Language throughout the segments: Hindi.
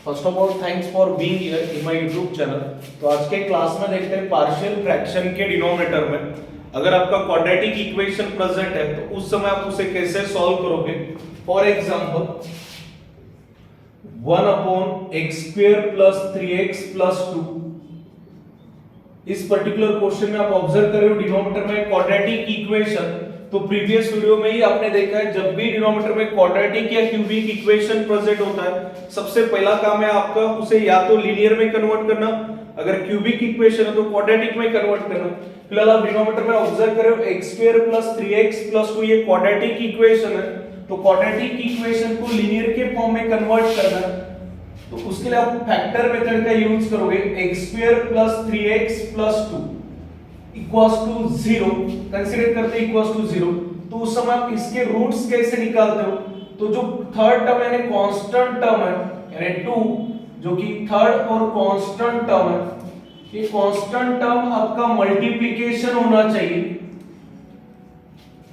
First of all thanks for being here in my YouTube channel. तो आज के क्लास में देखते हैं पार्शियल फ्रैक्शन के डिनोमिनेटर में अगर आपका क्वाड्रेटिक इक्वेशन प्रेजेंट है तो उस समय आप उसे कैसे सॉल्व करोगे। For example 1 upon x square plus 3x plus 2। इस पर्टिकुलर क्वेश्चन में आप ऑब्जर्व कर रहे हो डिनोमिनेटर में क्वाड्रेटिक इक्वेशन। तो प्रीवियस वीडियो में ही आपने देखा है जब भी डिनोमिनेटर में क्वाड्रेटिक या क्यूबिक इक्वेशन प्रेजेंट होता है सबसे पहला काम है आपका उसे या तो लीनियर में कन्वर्ट करना, अगर क्यूबिक इक्वेशन है तो क्वाड्रेटिक में कन्वर्ट करना। फिलहाल आप डिनोमिनेटर में ऑब्जर्व कर रहे हो x square plus 3x plus 2 ये क्वाड्रेटिक इक्वेशन है। तो क्वाड्रेटिक इक्वेशन को लीनियर के फॉर्म में कन्वर्ट करना है तो उसके लिए आप फैक्टर मेथड का यूज करोगे। x square plus 3x plus 2 equals to 0 consider करते हैं इक्वल्स टू 0। तो उस समय आप इसके रूट्स कैसे निकालते हो, तो जो थर्ड टर्म यानी कांस्टेंट टर्म है यानी 2 जो कि थर्ड और कांस्टेंट टर्म है, ये कांस्टेंट टर्म आपका मल्टीप्लिकेशन होना चाहिए।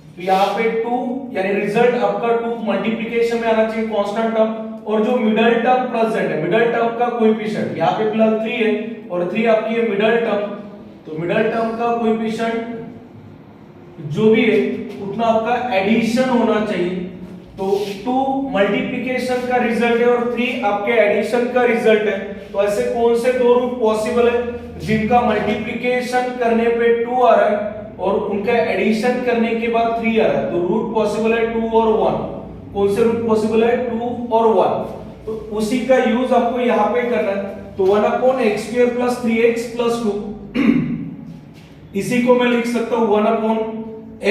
तो यहाँ पे 2 यानी रिजल्ट आपका 2 मल्टीप्लिकेशन में आना चाहिए कांस्टेंट टर्म। और जो मिडल टर्म प्रेजेंट है मिडल टर्म का कोएफिशिएंट यहाँ पे फिलहाल 3 है और 3 आपकी है मिडल टर्म। तो मिडल टर्म का कोएफिशिएंट जो भी है उतना आपका एडिशन होना चाहिए। तो 2 मल्टीप्लिकेशन का रिजल्ट है और 3 आपके एडिशन का रिजल्ट है। तो ऐसे कौन से दो रूट पॉसिबल है जिनका मल्टीप्लिकेशन करने पे 2 आ रहा है और उनका एडिशन करने के बाद 3 आ रहा है। तो रूट पॉसिबल है 2 और 1। कौन से रूट पॉसिबल है 2 और 1। तो उसी का यूज आपको यहां पे करना है। तो 1 upon x square plus 3x plus 2 इसी को मैं लिख सकता हूं 1 अपॉन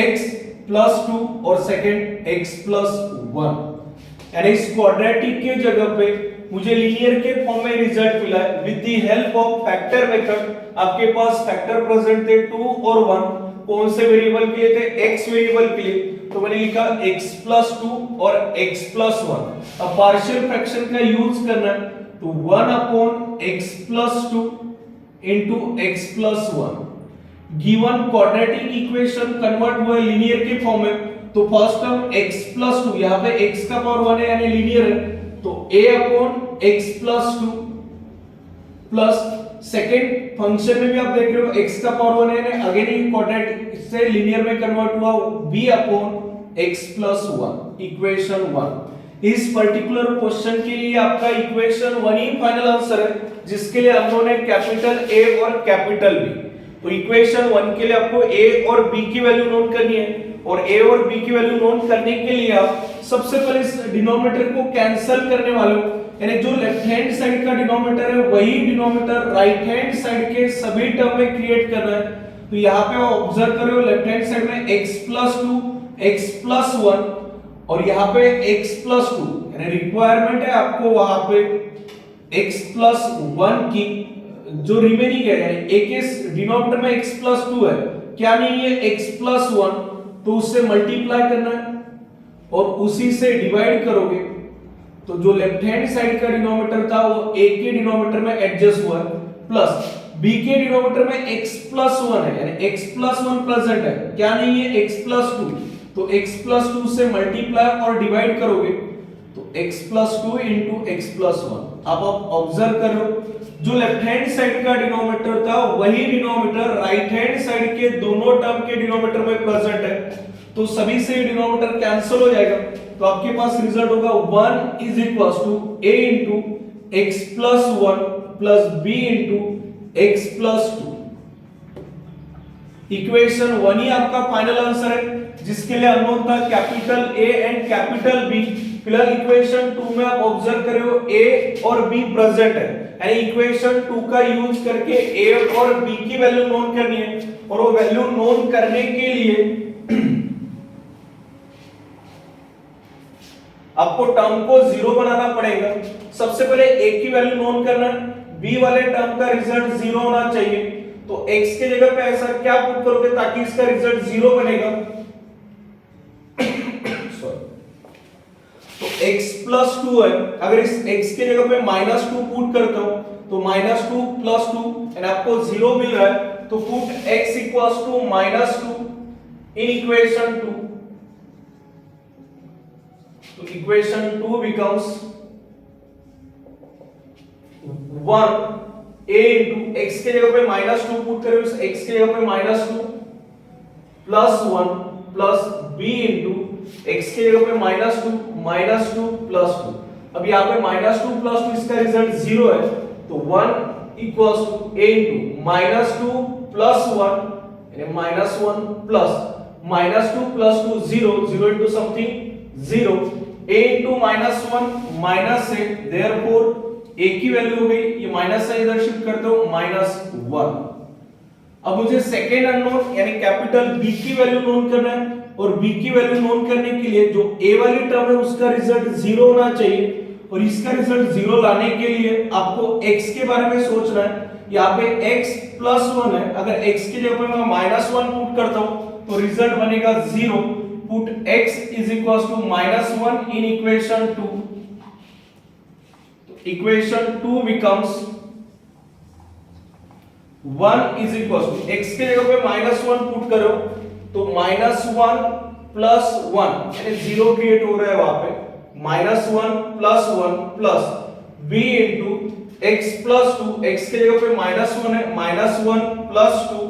x प्लस 2 और सेकंड x प्लस 1। यानी इस क्वाड्रेटिक के जगह पे मुझे लीनियर के फॉर्म में रिजल्ट मिला है with the help of factor method. आपके पास फैक्टर प्रेजेंट थे 2 और 1। कौन से वेरिएबल के लिए थे, x वेरिएबल के लिए। तो मैंने लिखा x प्लस 2 और x प्लस 1। अब पार्शियल फ्रैक्शन का यूज करना है तो 1 upon x plus 2 into x plus 1। Given quadratic equation convert हुआ लीनियर के फॉर्म में। तो फर्स्ट टर्म x प्लस 2 यहाँ पे x का पावर 1 है यानी लीनियर है तो a upon x plus 2 plus second function में भी आप देख रहे हो x का पावर 1 है यानी अगेन ही क्वाड्रेटिक से लीनियर में कन्वर्ट हुआ b upon x plus 1 equation 1। इस पर्टिकुलर क्वेश्चन के लिए आपका इक्वेशन 1 ही फाइनल आंसर है जिसके लिए हम लोगों ने कैपिटल A और कैपिटल B। तो इक्वेशन 1 के लिए आपको a और b की वैल्यू नोट करनी है और a और b की वैल्यू नोट करने के लिए आप सबसे पहले इस डिनोमिनेटर को कैंसिल करने वाले हो। यानी जो लेफ्ट हैंड साइड का डिनोमिनेटर है वही डिनोमिनेटर राइट हैंड साइड के सभी टर्म में क्रिएट करना है। तो यहाँ पे आप ऑब्जर्व कर रहे हो लेफ्ट हैंड साइड में x प्लस 2 x प्लस 1 और यहाँ पे x प्लस 2 यानी रिक्वायरमेंट है आपको वहां पे x प्लस 1 की जो रिमेनिंग है यानी a के डिनोमिनेटर में x प्लस 2 है क्या नहीं है x प्लस 1 तो उससे मल्टीप्लाई करना है और उसी से डिवाइड करोगे। तो जो लेफ्ट हैंड साइड का डिनोमिनेटर था वो a के डिनोमिनेटर में एडजस्ट हुआ है प्लस b के डिनोमिनेटर में x प्लस 1 है यानी x प्लस 1 प्रेजेंट है क्या नहीं है x प्लस 2 तो x प्लस 2 से मल्टीप्लाई और डिवाइड करोगे तो x plus 2 into x plus 1। आप ऑब्जर्व करो जो लेफ्ट हैंड साइड का डिनोमिनेटर था वही डिनोमिनेटर राइट हैंड साइड के दोनों टर्म के डिनोमिनेटर में प्रेजेंट है। तो सभी से डिनोमिनेटर कैंसिल हो जाएगा तो आपके पास रिजल्ट होगा 1 is equals to a into x plus 1 plus b into x plus 2। Equation 1 ही आपका फाइनल आंसर है जिसके लिए अननोन था capital A and capital B। फिलहाल इक्वेशन 2 में आप ऑब्जर्व कर रहे हो A और B प्रेजेंट है यानी इक्वेशन 2 का यूज करके A और B की वैल्यू नोट करनी है और वो वैल्यू नोट करने के लिए आपको टर्म को 0 बनाना पड़ेगा। सबसे पहले A की वैल्यू नोट करना, B वाले टर्म का रिजल्ट 0 होना चाहिए। तो x के जगह पे ऐसा क्या पुट करोगे ताकि इसका रिजल्ट 0 बनेगा। तो x प्लस 2 है अगर इस x के जगह पे माइनस 2 पुट करता हूं तो माइनस 2 प्लस 2 एंड आपको 0 मिल रहा है तो put x equals to minus 2 in equation 2। तो equation 2 becomes 1 a into x के जगह पे -2 पुट करें, उस x के जगह पे -2 plus 1 plus b into x के जगह पे -2 प्लस 2। अब यहाँ पे -2 प्लस 2 इसका रिजल्ट 0 है, तो 1 equals to a into -2 plus 1 यानी -1 plus -2 plus 2 0, 0 into something 0, a into -1 minus है, देयरफॉर a की वैल्यू हो गई, ये माइनस से इधर शिफ्ट कर दो -1। अब मुझे सेकेंड अननोन यानी कैपिटल B की वैल्यू नोन करना है, और B की वैल्यू नोन करने के लिए जो A वाली टर्म है उसका रिजल्ट 0 होना चाहिए, और इसका रिजल्ट 0 लाने के लिए आपको x के बारे में सोचना है। यहाँ पे x प्लस 1 है, अगर x की जगह पे मैं -1 पुट करता हूं तो रिजल्ट बनेगा 0। Put x is equals to -1 in equation 2, तो equation 2 becomes 1 is equals to x के जगह पे -1 पुट करो तो -1 प्लस 1 यानी 0 क्रिएट हो रहा है वहां पे, -1 plus 1 plus b into x plus 2, x के जगह पे -1 है, -1 प्लस 2,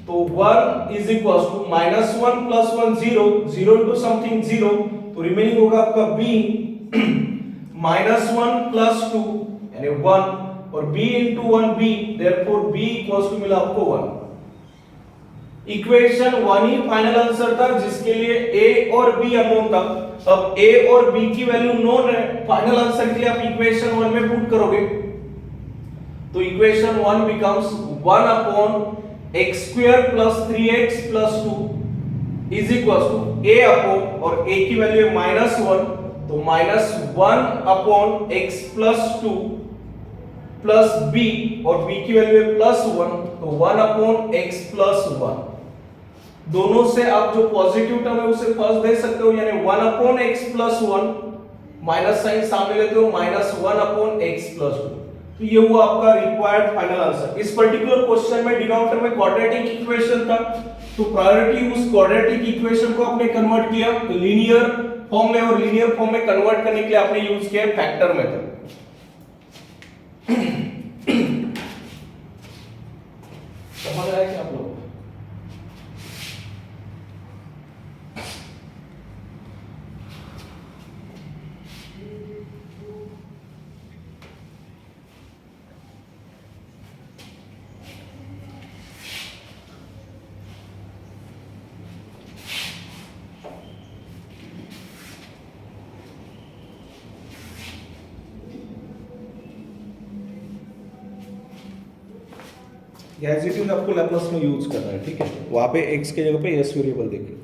तो 1 is equals to -1 plus 1 0, 0 into something 0, तो रिमेनिंग होगा आपका b -1 प्लस 2 यानी 1, और b into 1 b, therefore b equals to मिला आपको 1। इक्वेशन 1 ही फाइनल आंसर था जिसके लिए a और b अननोन था। अब a और b की वैल्यू नोन है, फाइनल आंसर के लिए आप इक्वेशन 1 में पुट करोगे तो equation 1 becomes 1 upon x square plus 3x plus 2 is equals to a upon, और a की वैल्यू है -1 तो -1 upon x plus 2 plus b, और b की वैल्यू है +1 तो 1 अपॉन x प्लस 1। दोनों से आप जो पॉजिटिव टर्म है उसे फर्स्ट दे सकते हो, यानी 1 upon x plus 1, minus sign सामने लेते हो -1 अपॉन x प्लस 2, तो ये हुआ आपका रिक्वायर्ड फाइनल आंसर। इस पर्टिकुलर क्वेश्चन में डिनोमिनेटर में क्वाड्रेटिक इक्वेशन था, तो प्रायोरिटी उस क्वाड्रेटिक इक्वेशन को आपने कन्वर्ट किया लीनियर फॉर्म में, और लीनियर फॉर्म में कन्वर्ट करने के लिए आपने यूज किया फैक्टर मेथड। समझ आया क्या आप लोग? एज इट इज आपको लैप्लास में यूज करना है, ठीक है? वहां पे x के जगह पे s वेरिएबल देखिए।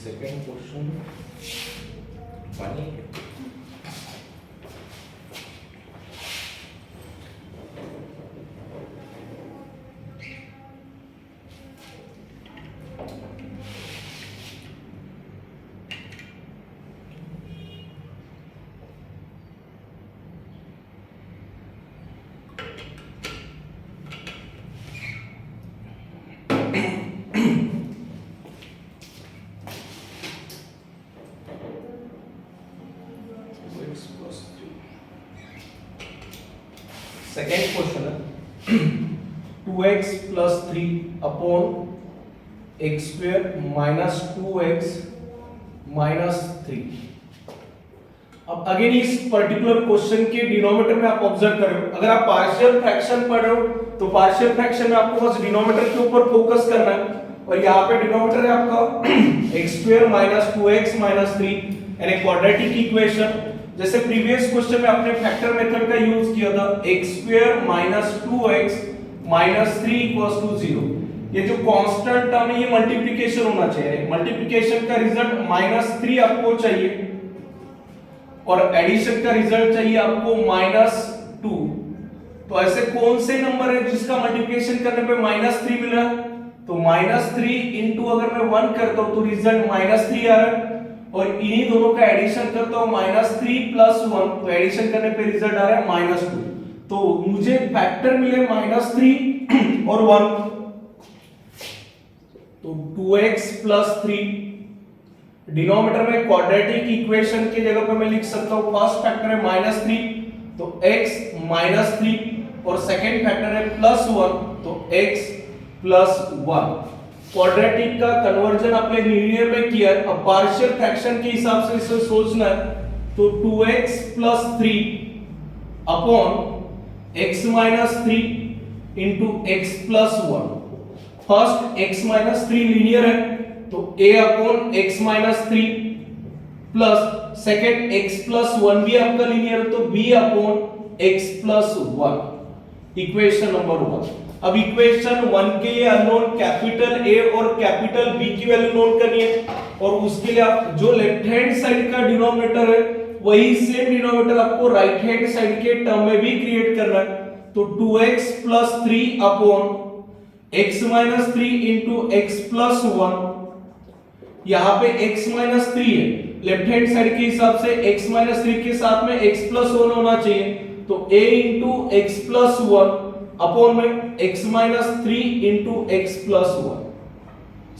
सेकंड क्वेश्चन पानी सेकेंड क्वेश्चन है 2x plus 3 upon x square minus 2x minus 3। अब अगेन इस पर्टिकुलर क्वेश्चन के डिनोमिनेटर में आप ऑब्जर्व कर रहे हो, अगर आप पार्शियल फ्रैक्शन पढ़ रहे हो तो पार्शियल फ्रैक्शन में आपको बस डिनोमिनेटर के ऊपर फोकस करना है, और यहाँ पे डिनोमिनेटर है आपका x square minus 2x minus 3 यानी क्वाड्रेटिक इक्वेशन। जैसे प्रीवियस क्वेश्चन में आपने फैक्टर मेथड का यूज किया था, x square minus 2x minus 3 equals to 0। ये जो कांस्टेंट टर्म है ये मल्टीप्लिकेशन होना चाहिए, मल्टीप्लिकेशन का रिजल्ट -3 आपको चाहिए, और एडिशन का रिजल्ट चाहिए आपको -2। तो ऐसे कौन से नंबर है जिसका मल्टीप्लिकेशन करने पे -3 मिल रहा है? तो -3 इनटू अगर मैं 1 करता हूं तो रिजल्ट -3 आ रहा है, और इन्हीं दोनों का एडिशन करता हूं -3 प्लस 1 तो एडिशन करने पे रिजल्ट आ रहा है -2। तो मुझे फैक्टर मिले -3 और 1, तो 2x प्लस 3 डिनोमिनेटर में क्वाड्रेटिक इक्वेशन की जगह पे मैं लिख सकता हूं फर्स्ट फैक्टर है -3, तो x माइनस 3 और सेकेंड फैक्टर है प्लस 1 तो x प्लस 1। क्वाड्रेटिक का कन्वर्जन अपने लीनियर में किया, अब पार्शियल फ्रैक्शन के हिसाब से इसे सोचना है तो 2x plus 3 upon x minus 3 into x plus 1। First x minus 3 linear है तो a upon x minus 3 plus second x plus 1 भी आपका लीनियर है तो b upon x plus 1, equation number 1। अब इक्वेशन 1 के लिए अननोन कैपिटल A और कैपिटल B की वैल्यू नोट करनी है और उसके लिए आप जो लेफ्ट हैंड साइड का डिनोमिनेटर है वही सेम डिनोमिनेटर आपको राइट हैंड साइड के टर्म में भी क्रिएट करना है तो 2x plus 3 upon x minus 3 into x plus 1। यहां पे x माइनस 3 है, लेफ्ट हैंड साइड के हिसाब से x माइनस 3 के साथ में x प्लस 1 होना चाहिए तो a into x plus 1 upon में x minus 3 into x plus 1।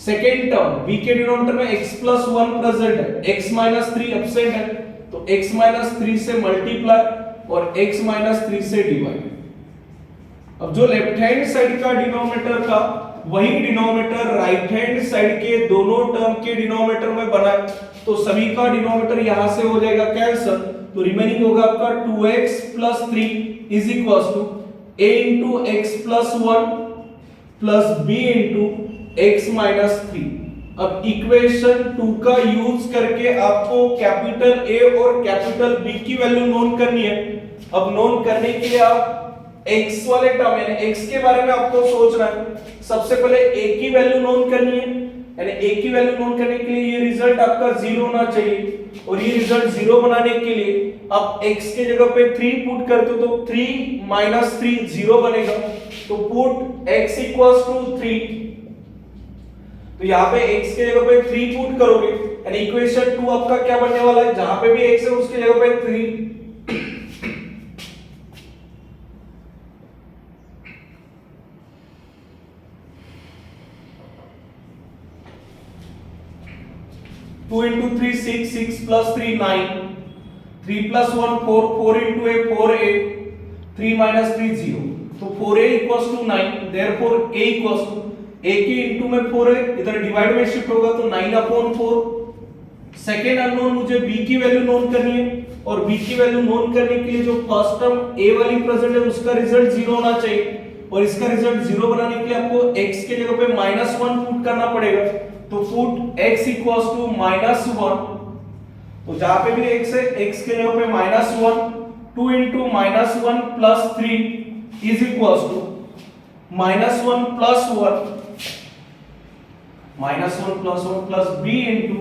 Second term b के डिनोमिनेटर में x प्लस 1 प्रेजेंट है, x माइनस 3 एब्सेंट है तो x माइनस 3 से मल्टीप्लाई और x माइनस 3 से डिवाइड। अब जो लेफ्ट हैंड साइड का डिनोमिनेटर था वही डिनोमिनेटर राइट हैंड साइड के दोनों टर्म के डिनोमिनेटर में बना तो सभी का डिनोमिनेटर यहां से हो जाएगा कैंसिल तो रिमेनिंग होगा आपका 2x plus 3 is equal to a into x plus 1 plus b into x minus 3। अब इक्वेशन 2 का यूज करके आपको कैपिटल A और कैपिटल B की वैल्यू नोन करनी है। अब नोन करने के लिए आप x वाले टर्म यानी x के बारे में आपको सोचना है। सबसे पहले a की वैल्यू नोन करनी है यानी a की वैल्यू नोन करने के लिए ये रिजल्ट आपका 0 होना चाहिए और ये रिजल्ट 0 बनाने के लिए आप x के जगह पे 3 पुट करते हो तो 3 माइनस 3 0 बनेगा तो पुट x इक्वल्स टू 3 तो यहाँ पे x के जगह पे 3 पुट करोगे यानी इक्वेशन 2 आपका क्या बनने वाला है, जहां पे भी x है उसके जगह पे 3 2 into 3 6 6 plus 3 9 3 plus 1 4 4 into a 4a 3 minus 3 0 तो 4a equals to 9 therefore a equals to a के इनटू में 4 है इधर डिवाइड में शिफ्ट होगा तो 9 अपॉन 4। सेकेंड अननोन मुझे b की वैल्यू नोन करनी है और b की वैल्यू नोन करने के लिए जो फर्स्ट टर्म a वाली प्रेजेंट है उसका रिजल्ट 0 होना चाहिए और इसका रिजल्ट 0 बनाने के लिए आपको x के जगह पे -1 पुट करना पड़ेगा तो पुट x इक्वल्स टू -1 तो जहां पे भी x है x के जगह पे -1 2 into -1 plus 3 is equals to -1 plus 1 plus b into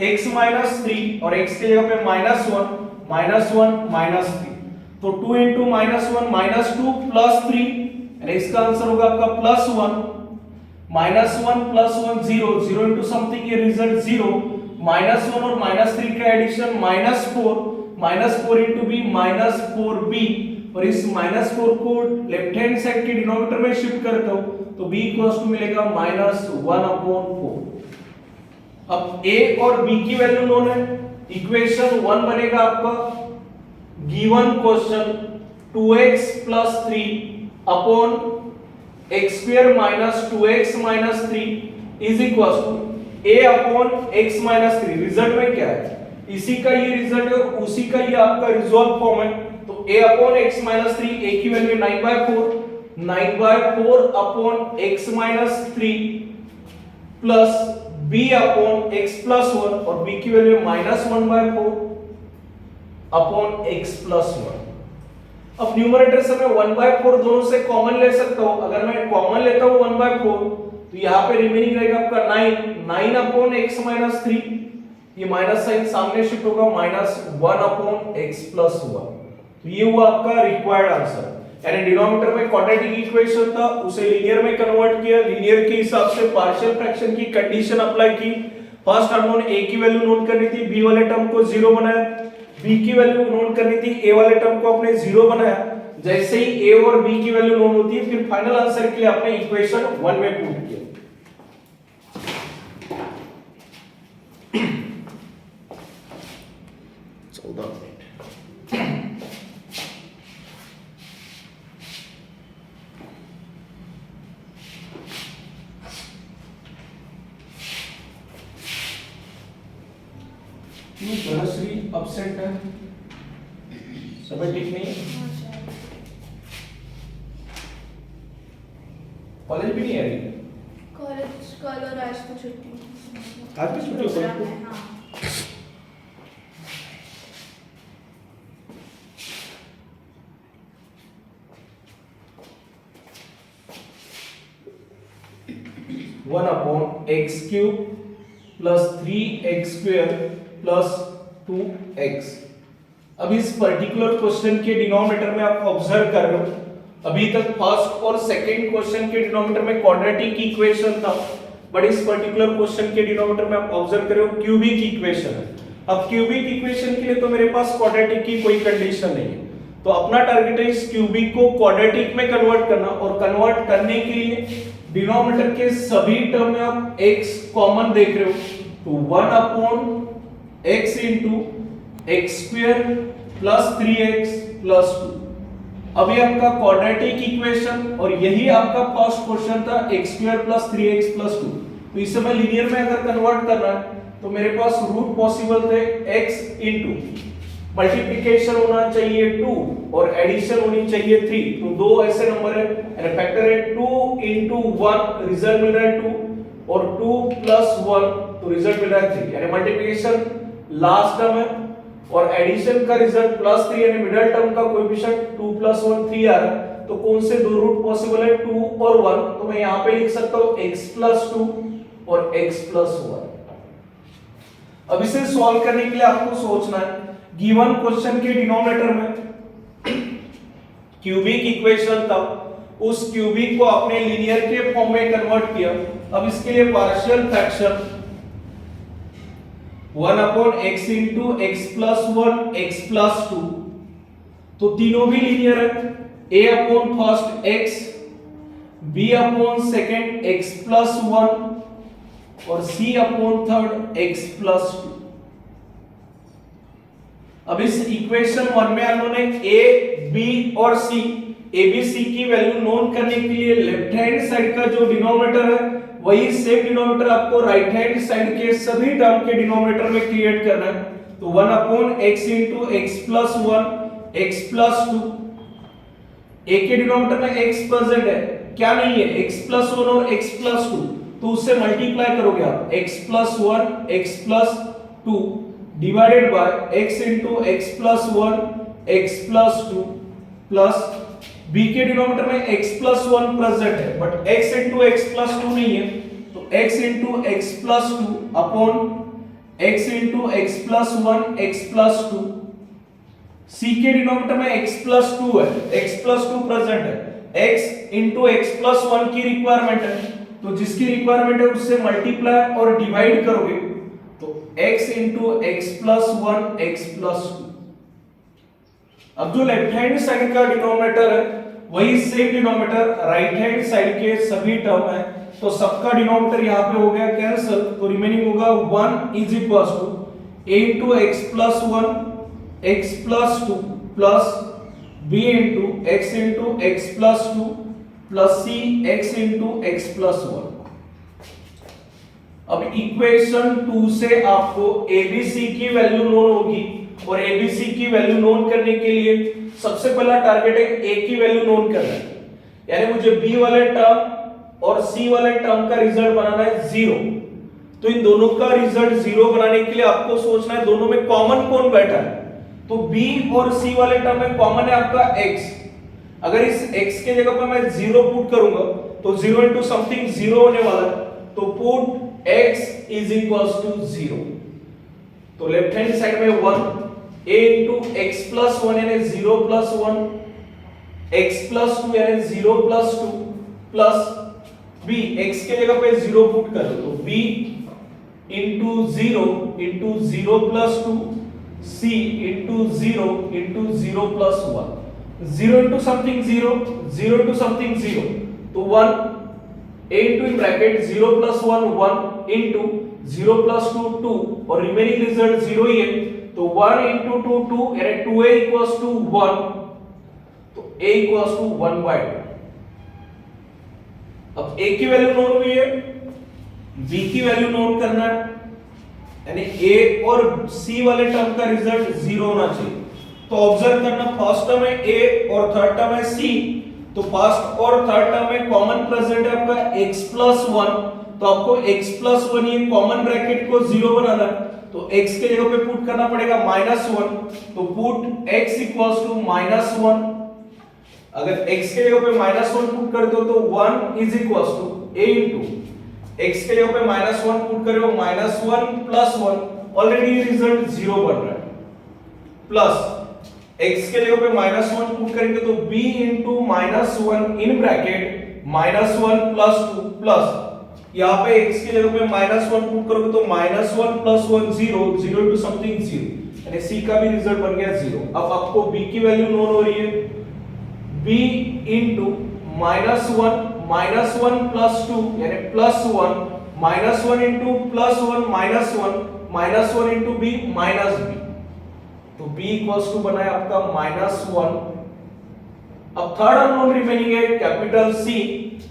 x minus 3 और x के जगह पे -1 -3 तो 2 into -1 -2 plus 3 यानी इसका आंसर होगा आपका +1 -1 plus 1 0 0 into something ये रिजल्ट 0 -1 और -3 का एडिशन -4 into b -4b और इस -4 को लेफ्ट हैंड साइड के डिनोमिनेटर में शिफ्ट करता हूं तो b इक्वल्स टू मिलेगा -1/4। अब a और b की वैल्यू नोन है इक्वेशन 1 बनेगा आपका given question 2x + 3 upon x square - 2x - 3 is equals to a upon x - 3। Result में क्या है, इसी का ये रिजल्ट है और उसी का ये आपका रिजॉल्व फॉर्म है तो a अपॉन x - 3 a की value 9/4 upon x - 3 plus b upon x + 1 और b की वैल्यू -1/4 अपॉन x + 1। अब न्यूमरेटर से मैं 1/4 दोनों से कॉमन ले सकता हूं। अगर मैं कॉमन लेता हूं 1/4 तो यहां पे रिमेनिंग रहेगा आपका 9 अपॉन x - 3 ये माइनस साइन सामने शिफ्ट होगा -1 अपॉन x + 1 तो ये हुआ आपका रिक्वायर्ड आंसर। यानी डिनोमिनेटर में क्वाड्रेटिक इक्वेशन था उसे लीनियर में कन्वर्ट किया, लीनियर के हिसाब से पार्शियल फ्रैक्शन की कंडीशन अप्लाई की। फर्स्ट अननोन a की वैल्यू नोट करनी थी, b वाले टर्म को 0 बनाया, b की वैल्यू नोट करनी थी, a वाले टर्म को आपने 0 बनाया। जैसे ही a और b की वैल्यू नोट होती है फिर फाइनल आंसर के लिए आपने इक्वेशन 1 में पुट किया। एब्सेंट है, समय ठीक नहीं है, कॉलेज भी नहीं आ रही, कॉलेज कल और आज तो छुट्टी, आज भी छुट्टी प्रोग्राम है। है। हाँ 1 upon x cube plus 3x square plus 2x। अब इस पर्टिकुलर क्वेश्चन के डिनोमिनेटर में आप ऑब्जर्व कर रहे हो, अभी तक फर्स्ट और सेकंड क्वेश्चन के डिनोमिनेटर में क्वाड्रेटिक इक्वेशन था, बट इस पर्टिकुलर क्वेश्चन के डिनोमिनेटर में आप ऑब्जर्व कर रहे हो क्यूबिक इक्वेशन है। अब क्यूबिक इक्वेशन के लिए तो मेरे पास क्वाड्रेटिक की कोई कंडीशन नहीं है, तो अपना टारगेट है इस क्यूबिक को क्वाड्रेटिक में कन्वर्ट करना, और कन्वर्ट करने के लिए डिनोमिनेटर के सभी टर्म में आप x कॉमन देख रहे हो, तो 1 upon x into x square plus 3x plus 2। अब ये आपका क्वाड्रेटिक इक्वेशन और यही आपका फर्स्ट क्वेश्चन था x square plus 3x plus 2। तो इसे मैं लीनियर में अगर कन्वर्ट करना है तो मेरे पास रूट पॉसिबल थे x इंटू मल्टीप्लिकेशन होना चाहिए 2 और एडिशन होनी चाहिए 3, तो दो ऐसे नंबर है, फैक्टर है 2 इंटू 1, रिजल्ट मिल रहा है 2, और 2 प्लस 1 तो रिजल्ट मिल रहा है 3, यानी मल्टीप्लिकेशन लास्ट टर्म है और एडिशन का रिजल्ट प्लस 3, यानी मिडिल टर्म का कोएफिशिएंट 2 प्लस 1 3 आ रहा है। तो कौन से दो रूट पॉसिबल है 2 और 1, तो मैं यहां पे लिख सकता हूं x प्लस 2 और x प्लस 1। अब इसे सॉल्व करने के लिए आपको सोचना है गिवन क्वेश्चन के डिनोमिनेटर में क्यूबिक इक्वेशन था, उस क्यूबिक को आपने लीनियर के फॉर्म में कन्वर्ट किया। अब इसके लिए partial fraction 1 upon x into x plus 1 x plus 2, तो तीनों भी लीनियर है, a upon first x, b upon second x plus 1 और c upon third x plus 2। अब इस इक्वेशन 1 में हम लोगों ने a, b और c, a, b, c की वैल्यू नोन करने के लिए लेफ्ट हैंड साइड का जो डिनोमिनेटर है वही सेम डिनोमिनेटर आपको राइट हैंड साइड के सभी टर्म के डिनोमिनेटर में क्रिएट करना है। तो 1 upon x into x plus 1 x plus 2, a के डिनोमिनेटर में x प्रेजेंट है, क्या नहीं है x प्लस 1 और x प्लस 2, तो उससे मल्टीप्लाई करोगे आप x plus 1 x plus 2 divided by x into x plus 1 x plus 2 plus b के डिनोमिनेटर में x प्लस 1 प्रेजेंट है but x into x plus 2 नहीं है, तो x into x plus 2 upon x into x plus 1 x plus 2। c के डिनोमिनेटर में x प्लस 2 है, x प्लस 2 प्रेजेंट है, x इंटू एक्स प्लस 1 की रिक्वायरमेंट है, तो जिसकी रिक्वायरमेंट है उससे मल्टीप्लाई और डिवाइड करोगे तो x into x plus 1 x plus 2। अब जो लेफ्ट हैंड साइड का डिनोमिनेटर है वही same denominator right hand side के सभी टर्म है, तो सबका डिनोमिनेटर यहां पे हो गया कैंसिल, तो रिमेनिंग होगा 1 is equal to a into x plus 1 x plus 2 plus b into x plus 2 plus c x into x plus 1। अब इक्वेशन 2 से आपको abc की वैल्यू नोन होगी और abc की वैल्यू नोन करने के लिए सबसे पहला टारगेट है a की वैल्यू नोन करना है, यानी मुझे b वाले टर्म और c वाले टर्म का रिजल्ट बनाना है 0। तो इन दोनों का रिजल्ट 0 बनाने के लिए आपको सोचना है दोनों में कॉमन कौन बैठा है, तो b और c वाले टर्म में कॉमन है आपका x। अगर इस x के जगह पर मैं 0 पुट करूंगा तो 0 इंटू समथिंग 0 होने वाला है, तो put x is equals to 0। तो लेफ्ट हैंड साइड में 1 a इंटू एक्स प्लस 1 यानी 0 प्लस 1 x प्लस 2 यानी 0 प्लस 2 प्लस b, x के जगह पे 0 पुट कर दो तो b into 0 plus 2 c into 0 plus 1, 0 into something 0 into something 0, तो 1 a into in bracket 0 plus 1 into 0 plus 2 2 और रिमेनिंग रिजल्ट 0 ही है, तो 1 इंटू 2 2 यानी 2a इक्वल्स टू 1, तो a इक्वल्स टू 1/2। अब a की वैल्यू नोन हुई है, b की वैल्यू नोन करना है, यानी ए और सी वाले टर्म का रिजल्ट 0 होना चाहिए। तो ऑब्जर्व करना, फर्स्ट टर्म है ए और थर्ड टर्म है सी, तो फर्स्ट और थर्ड टर्म में कॉमन प्रेजेंट है आपका x प्लस 1, तो आपको x प्लस 1 ये कॉमन ब्रैकेट को 0 बनाना है, तो x के जगह पे पुट करना पड़ेगा -1, तो पुट x इक्वल्स टू -1। अगर x के जगह पे -1 पुट कर दो तो 1 is equals to a into x के जगह पे -1 पुट करो -1 प्लस 1, ऑलरेडी रिजल्ट 0 बन रहा है, प्लस x के जगह पे -1 पुट करेंगे तो b into -1 in bracket -1 plus 2 plus यहाँ पे x के जगह पे -1 पुट करोगे तो -1 प्लस 1 0, 0 टू समथिंग 0, यानी c का भी रिजल्ट बन गया 0। अब आपको b की वैल्यू नोन हो रही है, b इनटू -1 प्लस 2 यानी plus 1, -1 into plus 1 -1 into b minus b, तो b इक्वल्स टू बना है आपका -1। अब थर्ड अननोन रिमेनिंग है कैपिटल C,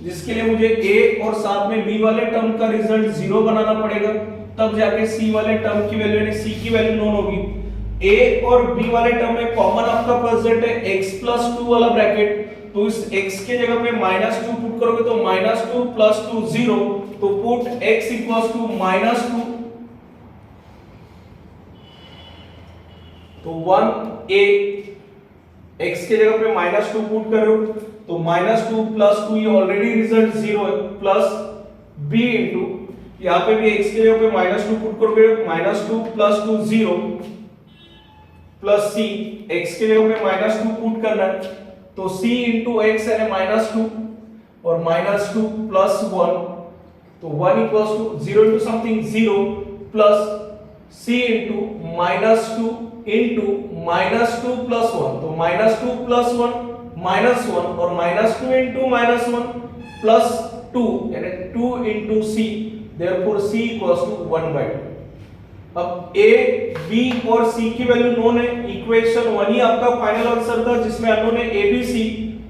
जिसके लिए मुझे a और साथ में b वाले टर्म का रिजल्ट 0 बनाना पड़ेगा, तब जाके c वाले टर्म की वैल्यू यानी c की वैल्यू नोन होगी। a और b वाले टर्म में कॉमन आपका प्रेजेंट है x प्लस 2 वाला ब्रैकेट, तो इस x के जगह पे -2 पुट करोगे तो -2 प्लस 2 0, तो पुट x इक्वल्स टू -2, तो 1a, x के जगह पे -2 पुट करो तो -2 प्लस 2 ये ऑलरेडी रिजल्ट 0 है, प्लस b इनटू यहाँ पे भी x के जगह पे -2 पुट करोगे -2 प्लस 2 0, प्लस c, x के जगह पे -2 पुट करना है तो c इनटू x यानी -2 और -2 प्लस 1, तो 1 equals to 0 into something 0 plus c into -2 into -2 plus 1, तो -2 प्लस 1 -1 और -2 इनटू -1 प्लस 2 यानी 2 into c, therefore c equals to 1/2। अब a, b और c की वैल्यू नोन है, इक्वेशन 1 ही आपका फाइनल आंसर था जिसमें अननोन है a b c,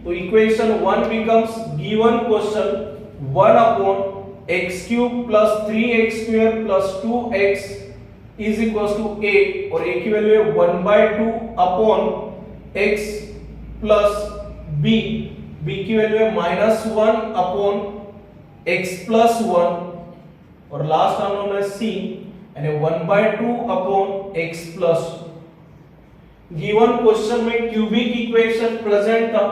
तो equation 1 becomes given question 1 upon x cube plus 3x square plus 2x is equals to a, और a की वैल्यू है 1/2 upon x plus b, b की वैल्यू है -1 अपॉन x प्लस 1 और लास्ट अननोन है c यानी 1/2 upon x plus. Given question में क्यूबिक इक्वेशन प्रेजेंट था,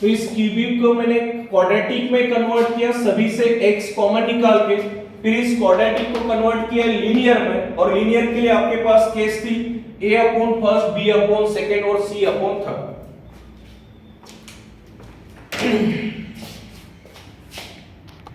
तो इस क्यूबिक को मैंने क्वाड्रेटिक में कन्वर्ट किया, सभी से x कॉमन निकाल के, फिर इस क्वाड्रेटिक को कन्वर्ट किया लीनियर में, और लीनियर के लिए आपके पास केस थी a upon first, b upon second और c अपॉन थर्ड।